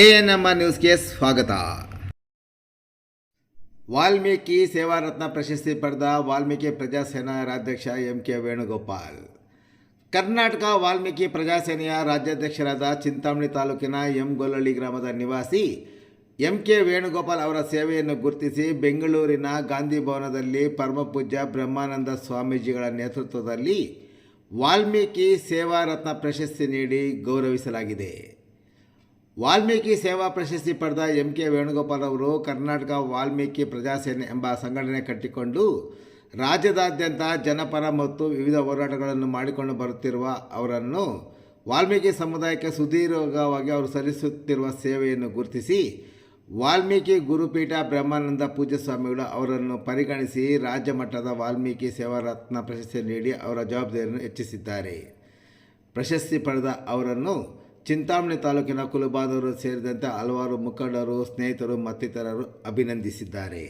ANM ನ್ಯೂಸ್ಗೆ ಸ್ವಾಗತ. ವಾಲ್ಮೀಕಿ ಸೇವಾ ರತ್ನ ಪ್ರಶಸ್ತಿ ಪಡೆದ ವಾಲ್ಮೀಕಿ ಪ್ರಜಾಸೇನಾ ರಾಜ್ಯಾಧ್ಯಕ್ಷ ಎಂ.ಕೆ. ವೇಣುಗೋಪಾಲ್. ಕರ್ನಾಟಕ ವಾಲ್ಮೀಕಿ ಪ್ರಜಾಸೇನೆಯ ರಾಜ್ಯಾಧ್ಯಕ್ಷರಾದ ಚಿಂತಾಮಣಿ ತಾಲೂಕಿನ ಎಂ.ಗೊಲ್ಲಹಳ್ಳಿ ಗ್ರಾಮದ ನಿವಾಸಿ ಎಂ.ಕೆ. ವೇಣುಗೋಪಾಲ್ ಅವರ ಸೇವೆಯನ್ನು ಗುರುತಿಸಿ ಬೆಂಗಳೂರಿನ ಗಾಂಧಿ ಭವನದಲ್ಲಿ ಪರಮಪೂಜ್ಯ ಬ್ರಹ್ಮಾನಂದ ಸ್ವಾಮೀಜಿಗಳ ನೇತೃತ್ವದಲ್ಲಿ ವಾಲ್ಮೀಕಿ ಸೇವಾ ರತ್ನ ಪ್ರಶಸ್ತಿ ನೀಡಿ ಗೌರವಿಸಲಾಗಿದೆ. ವಾಲ್ಮೀಕಿ ಸೇವಾ ಪ್ರಶಸ್ತಿ ಪಡೆದ ಎಂ.ಕೆ. ವೇಣುಗೋಪಾಲ್ ಅವರು ಕರ್ನಾಟಕ ವಾಲ್ಮೀಕಿ ಪ್ರಜಾಸೇನೆ ಎಂಬ ಸಂಘಟನೆ ಕಟ್ಟಿಕೊಂಡು ರಾಜ್ಯದಾದ್ಯಂತ ಜನಪರ ಮತ್ತು ವಿವಿಧ ಹೋರಾಟಗಳನ್ನು ಮಾಡಿಕೊಂಡು ಬರುತ್ತಿರುವ ಅವರನ್ನು ವಾಲ್ಮೀಕಿ ಸಮುದಾಯಕ್ಕೆ ಸುದೀರ್ಘವಾಗಿ ಅವರು ಸಲ್ಲಿಸುತ್ತಿರುವ ಸೇವೆಯನ್ನು ಗುರುತಿಸಿ ವಾಲ್ಮೀಕಿ ಗುರುಪೀಠ ಬ್ರಹ್ಮಾನಂದ ಪೂಜ್ಯ ಸ್ವಾಮಿಗಳು ಅವರನ್ನು ಪರಿಗಣಿಸಿ ರಾಜ್ಯ ಮಟ್ಟದ ವಾಲ್ಮೀಕಿ ಸೇವಾ ರತ್ನ ಪ್ರಶಸ್ತಿ ನೀಡಿ ಅವರ ಜವಾಬ್ದಾರಿಯನ್ನು ಹೆಚ್ಚಿಸಿದ್ದಾರೆ. ಪ್ರಶಸ್ತಿ ಪಡೆದ ಅವರನ್ನು ಚಿಂತಾಮಣಿ ತಾಲೂಕಿನ ಕುಲಬಾಂಧವರು ಸೇರಿದಂತೆ ಹಲವಾರು ಮುಖಂಡರು, ಸ್ನೇಹಿತರು ಮತ್ತಿತರರು ಅಭಿನಂದಿಸಿದ್ದಾರೆ.